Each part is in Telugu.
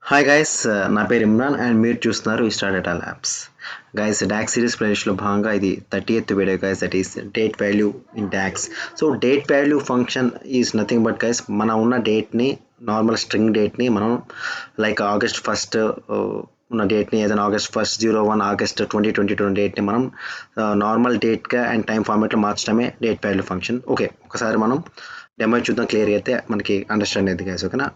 హాయ్ గైస్, నా పేరు ఇమ్రాన్ అండ్ మీరు చూస్తున్నారు star data labs. Guys, DAX series ప్లేలిస్ట్లో భాగంగా ఇది 30th video guys, that is date value in DAX. So date value function is nothing but guys, మనం ఉన్న డేట్ని, నార్మల్ స్ట్రింగ్ డేట్ని మనం లైక్ ఆగస్ట్ 1st ఉన్న డేట్ని, ఏదైనా ఆగస్ట్ 1st 01 ఆగస్ట్ 2022 డేట్ని మనం నార్మల్ డేట్గా అండ్ టైం ఫార్మాట్లో మార్చడమే డేట్ వాల్యూ ఫంక్షన్. ఓకే, ఒకసారి మనం డెమో చూద్దాం, క్లియర్గా అయితే మనకి అండర్స్టాండ్ అయింది గైస్. ఓకేనా?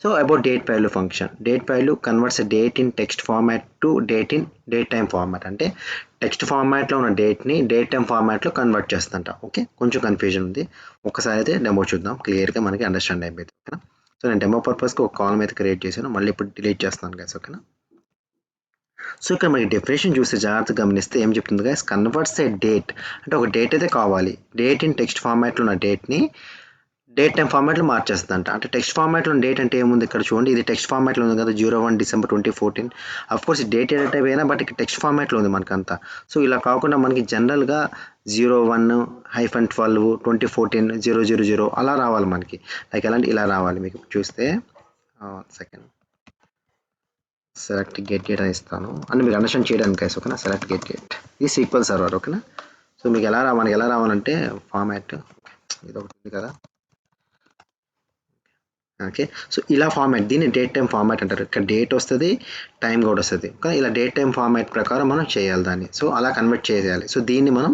So about date value function. Date value converts a date in text format to date in date time format. అంటే టెక్స్ట్ ఫార్మాట్లో ఉన్న డేట్ని డేట్ టైం ఫార్మాట్లో కన్వర్ట్ చేస్తుంట. ఓకే, కొంచెం కన్ఫ్యూజన్ ఉంది. ఒకసారి అయితే డెమో చూద్దాం, క్లియర్గా మనకి అండర్స్టాండ్ అయిపోయింది. ఓకేనా? సో నేను డెమో పర్పస్కి ఒక కాలం అయితే క్రియేట్ చేశాను, మళ్ళీ ఇప్పుడు డిలీట్ చేస్తాను గైస్. ఓకేనా? సో ఇక్కడ మనకి డెఫినేషన్ చూస్తే జాగ్రత్తగా గమనిస్తే ఏం చెప్తుంది గైస్, కన్వర్ట్స్ ఏ డేట్ అంటే ఒక డేట్ అయితే కావాలి, డేట్ ఇన్ టెక్స్ట్ ఫార్మాట్లో ఉన్న డేట్ని డేట్ టైం ఫార్మాట్లో మార్చేస్తుందంట. అంటే టెక్స్ట్ ఫార్మాట్లో డేట్ అంటే ఏముంది ఇక్కడ చూడండి, ఇది టెక్స్ట్ ఫార్మాట్లో ఉంది కదా, 01 డిసెంబర్ 2014. అఫ్కోర్స్ ఈ డేట్ ఎడిట్ అయిపోయినా బట్ ఇక్కడ టెక్స్ట్ ఫార్మాట్లో ఉంది మనకంతా. సో ఇలా కాకుండా మనకి జనరల్గా 01-12 2014 000 అలా రావాలి మనకి. లైక్ ఎలాంటి ఇలా రావాలి. మీకు చూస్తే సెకండ్ సెలెక్ట్ గెట్ డేట్ అని ఇస్తాను అని మీకు అండర్స్టాండ్ చేయడానికి గైస్. ఓకేనా? సెలెక్ట్ గెట్ డేట్ ఇది సీక్వెల్ సర్వర్. ఓకేనా? సో మీకు మనకి ఎలా రావాలంటే ఫార్మాట్ ఇది ఒకటి ఉంది కదా. ఓకే, సో ఇలా ఫార్మాట్, దీన్ని డేట్ టైం ఫార్మాట్ అంటారు. ఇక్కడ డేట్ వస్తుంది, టైం కూడా వస్తుంది. కానీ ఇలా డేట్ టైం ఫార్మాట్ ప్రకారం మనం చేయాలి దాన్ని. సో అలా కన్వర్ట్ చేయాలి. సో దీన్ని మనం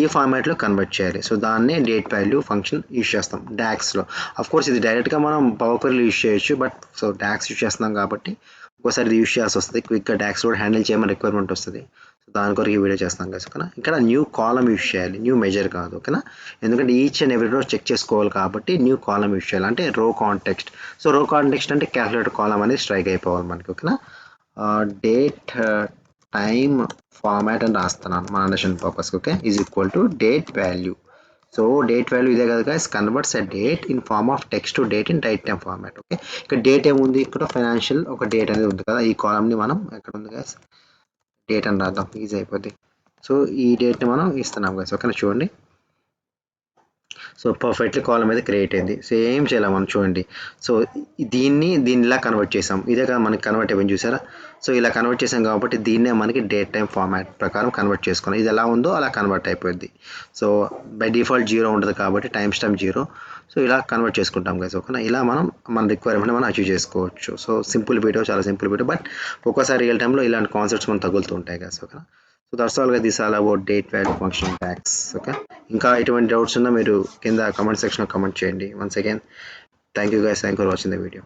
ఈ ఫార్మాట్లో కన్వర్ట్ చేయాలి. సో దాన్నే డేట్ వాల్యూ ఫంక్షన్ యూజ్ చేస్తాం డాక్స్లో. కోర్స్ ఇది డైరెక్ట్గా మనం పవర్ క్వరీలో యూజ్ చేయొచ్చు, బట్ సో డాక్స్ యూజ్ చేస్తున్నాం కాబట్టి ఒకసారి ఇది యూజ్ చేయాల్సి వస్తుంది. క్విక్గా డాక్స్ కూడా హ్యాండిల్ చేయమని రిక్వైర్మెంట్ వస్తుంది. సో దాని కొరకు ఈ వీడియో చేస్తాం కదా. ఓకేనా? ఇక్కడ న్యూ కాలం యూజ్ చేయాలి, న్యూ మెజర్ కాదు. ఓకేనా? ఎందుకంటే each and every row check చేసుకోవాలి కాబట్టి న్యూ కాలం యూజ్ చేయాలి, అంటే row context. So row context అంటే క్యాల్కులేటర్ కాలం అనేది స్ట్రైక్ అయిపోవాలి మనకి. ఓకేనా? డేట్ టైమ్ ఫార్మాట్ అని రాస్తున్నాను మన understand purpose. Okay, is equal to date value. So date value ఇదే కదా guys, converts a date in form of text to date in date time format. Okay, ఇక్కడ డేట్ ఏముంది, ఇక్కడ ఫైనాన్షియల్ ఒక డేట్ అనేది ఉంది కదా, ఈ కాలంని మనం ఎక్కడ ఉంది గైస్, డేట్ అని రాద్దాం, ఈజీ అయిపోద్ది. సో ఈ డేట్ని మనం ఇస్తున్నాం గైస్. ఓకేనా? చూడండి, సో పర్ఫెక్ట్లీ కాలం అయితే క్రియేట్ అయింది. సో ఏం చేయాలి మనం చూడండి. సో దీనిలా కన్వర్ట్ చేసాం, ఇదే కదా మనకి కన్వర్ట్ అయిపోయింది, చూసారా? సో ఇలా కన్వర్ట్ చేసాం కాబట్టి దీన్నే మనకి డేట్ టైం ఫార్మాట్ ప్రకారం కన్వర్ట్ చేసుకున్నాం. ఇది ఎలా ఉందో అలా కన్వర్ట్ అయిపోయింది. సో బై డిఫాల్ట్ 0 ఉంటుంది కాబట్టి టైం స్టాంప్ 0. సో ఇలా కన్వర్ట్ చేసుకుంటాం గైస్. ఓకేనా? ఇలా మనం మన రిక్వైర్మెంట్ మనం అచీవ్ చేసుకోవచ్చు. సో సింపుల్ వీడియో, చాలా సింపుల్ వీడియో, బట్ ఒక్కోసారి రియల్ టైంలో ఇలాంటి కాన్సెప్ట్స్ మనం తగులుతూ ఉంటాయి గైస్. ఓకేనా? So that's all guys, this all about date value function DAX. Okay, ఇంకా ఎటువంటి డౌట్స్ ఉన్నా మీరు కింద కమెంట్ సెక్షన్లో కమెంట్ చేయండి. Once again thank you guys, thank for watching the video.